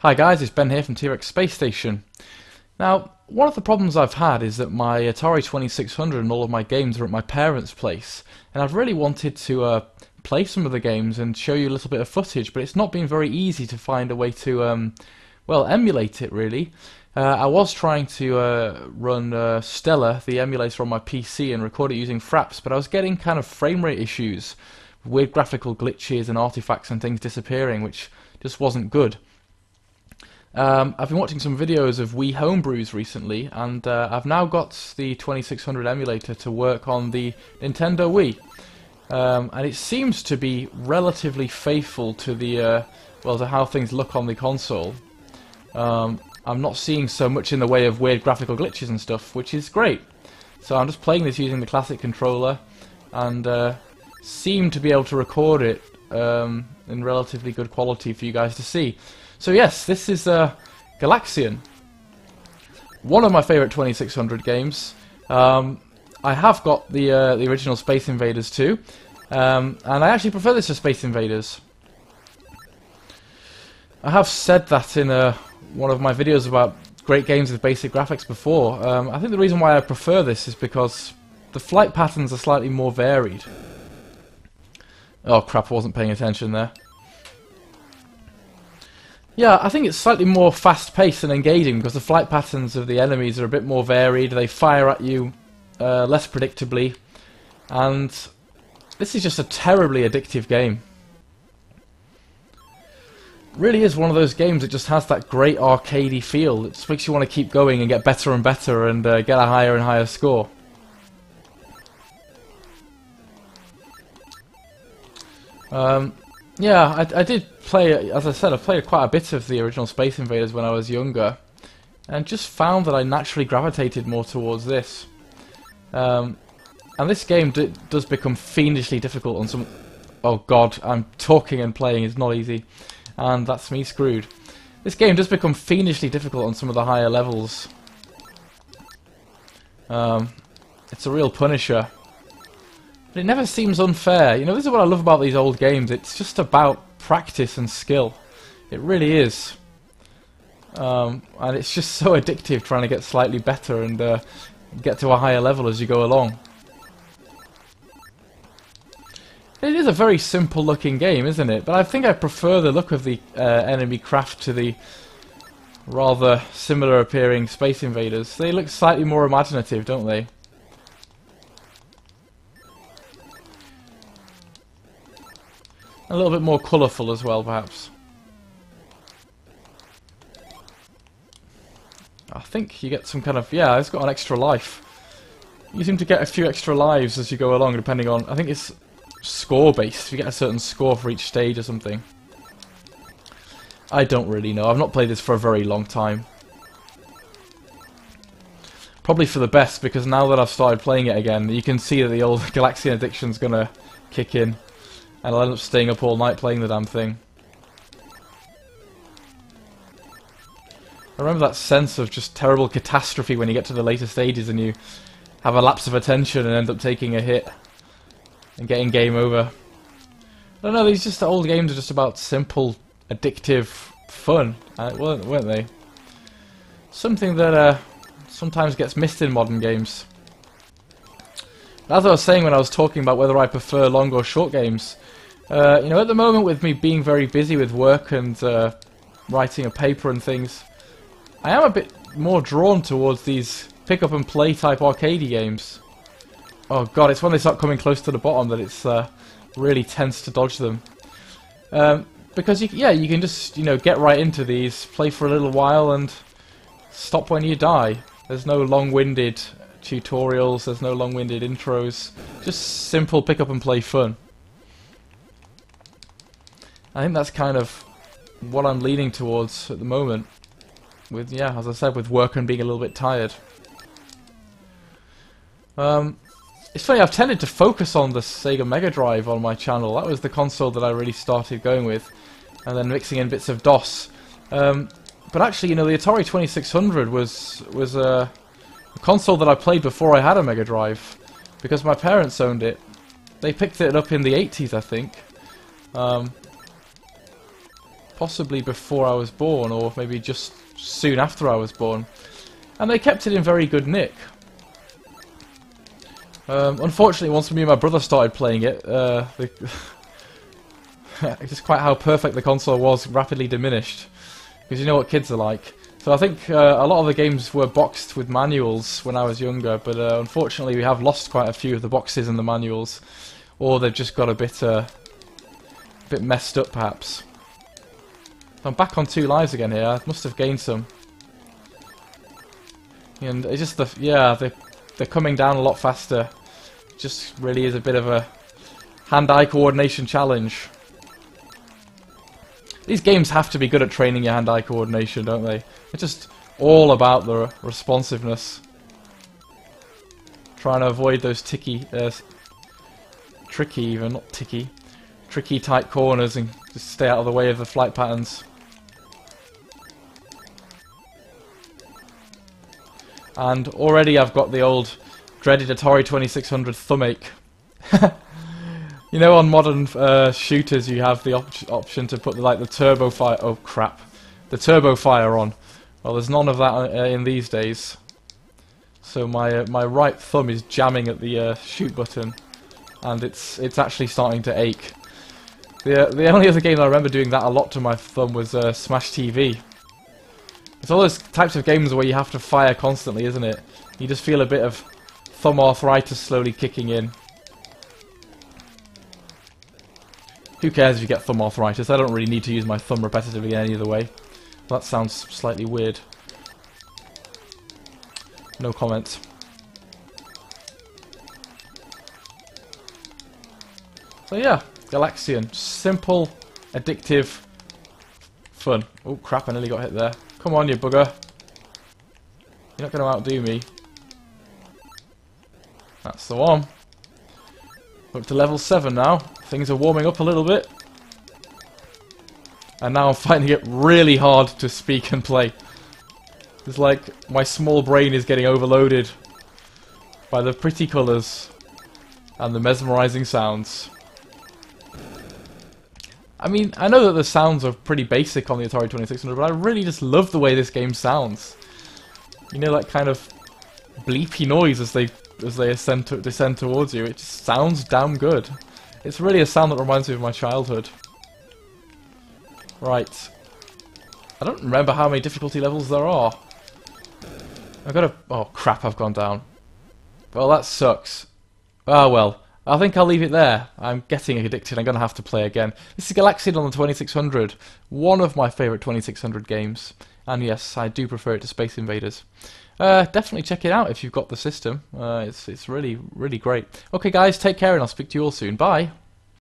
Hi guys, it's Ben here from T-Rex Space Station. Now, one of the problems I've had is that my Atari 2600 and all of my games are at my parents' place, and I've really wanted to play some of the games and show you a little bit of footage, but it's not been very easy to find a way to, well, emulate it really. I was trying to run Stella, the emulator, on my PC and record it using Fraps, but I was getting kind of frame rate issues, weird graphical glitches and artifacts and things disappearing, which just wasn't good. I've been watching some videos of Wii homebrews recently, and I've now got the 2600 emulator to work on the Nintendo Wii, and it seems to be relatively faithful to the well, to how things look on the console. I'm not seeing so much in the way of weird graphical glitches and stuff, which is great. So I'm just playing this using the classic controller, and seem to be able to record it in relatively good quality for you guys to see. So yes, this is Galaxian, one of my favourite 2600 games. I have got the original Space Invaders too, and I actually prefer this to Space Invaders. I have said that in one of my videos about great games with basic graphics before. I think the reason why I prefer this is because the flight patterns are slightly more varied. Oh crap, I wasn't paying attention there. Yeah, I think it's slightly more fast-paced and engaging because the flight patterns of the enemies are a bit more varied, they fire at you less predictably, and this is just a terribly addictive game. Really is one of those games that just has that great arcadey feel. It just makes you want to keep going and get better and better and get a higher and higher score. Yeah, I did play, as I said, I played quite a bit of the original Space Invaders when I was younger, and just found that I naturally gravitated more towards this. And this game does become fiendishly difficult on some... Oh god, I'm talking and playing, it's not easy. And that's me screwed. This game does become fiendishly difficult on some of the higher levels. It's a real punisher. But it never seems unfair. You know, this is what I love about these old games. It's just about practice and skill. It really is. And it's just so addictive trying to get slightly better and get to a higher level as you go along. It is a very simple looking game, isn't it? But I think I prefer the look of the enemy craft to the rather similar appearing Space Invaders. They look slightly more imaginative, don't they? A little bit more colourful as well, perhaps. I think you get some kind of... Yeah, it's got an extra life. You seem to get a few extra lives as you go along, depending on... I think it's score-based. You get a certain score for each stage or something. I don't really know. I've not played this for a very long time. Probably for the best, because now that I've started playing it again, you can see that the old Galaxian addiction's gonna kick in. And I'll end up staying up all night playing the damn thing. I remember that sense of just terrible catastrophe when you get to the later stages and you have a lapse of attention and end up taking a hit and getting game over. I don't know, these just old games are just about simple, addictive fun, weren't they? Something that sometimes gets missed in modern games. As I was saying when I was talking about whether I prefer long or short games, you know, at the moment with me being very busy with work and writing a paper and things, I am a bit more drawn towards these pick up and play type arcadey games. Oh god, it's when they start coming close to the bottom that it's really tense to dodge them. Because you can just, you know, get right into these, play for a little while and stop when you die. There's no long-winded tutorials, there's no long-winded intros, just simple pick up and play fun. I think that's kind of what I'm leaning towards at the moment, with, yeah, as I said, with work and being a little bit tired. It's funny, I've tended to focus on the Sega Mega Drive on my channel. That was the console that I really started going with, and then mixing in bits of DOS. But actually, you know, the Atari 2600 was a console that I played before I had a Mega Drive, because my parents owned it. They picked it up in the 80s, I think. possibly before I was born, or maybe just soon after I was born. And they kept it in very good nick. Unfortunately, once me and my brother started playing it, just quite how perfect the console was rapidly diminished. Because you know what kids are like. So I think a lot of the games were boxed with manuals when I was younger, but unfortunately we have lost quite a few of the boxes and the manuals, or they've just got a bit messed up perhaps. So I'm back on 2 lives again here. I must have gained some. And it's just they're coming down a lot faster. It just really is a bit of a hand-eye coordination challenge. These games have to be good at training your hand-eye coordination, don't they? It's just all about the responsiveness. Trying to avoid those tricky tight corners and just stay out of the way of the flight patterns. And already I've got the old dreaded Atari 2600 thumb ache. You know, on modern shooters, you have the option to put the turbo fire. Oh crap, the turbo fire on. Well, there's none of that in these days. So my right thumb is jamming at the shoot button, and it's actually starting to ache. The only other game that I remember doing that a lot to my thumb was Smash TV. It's all those types of games where you have to fire constantly, isn't it? You just feel a bit of thumb arthritis slowly kicking in. Who cares if you get thumb arthritis? I don't really need to use my thumb repetitively in any other way. That sounds slightly weird. No comment. So yeah, Galaxian. Simple, addictive, fun. Oh crap, I nearly got hit there. Come on, you bugger. You're not going to outdo me. That's the one. Up to level 7 now. Things are warming up a little bit. And now I'm finding it really hard to speak and play. It's like my small brain is getting overloaded by the pretty colours and the mesmerising sounds. I mean, I know that the sounds are pretty basic on the Atari 2600, but I really just love the way this game sounds. You know, that kind of bleepy noise as they descend towards you. It just sounds damn good. It's really a sound that reminds me of my childhood. Right. I don't remember how many difficulty levels there are. I've got to... Oh crap, I've gone down. Well, that sucks. Ah well. I think I'll leave it there. I'm getting addicted. I'm going to have to play again. This is Galaxian on the 2600. One of my favourite 2600 games. And yes, I do prefer it to Space Invaders. Definitely check it out if you've got the system. It's really, really great. Okay guys, take care and I'll speak to you all soon. Bye!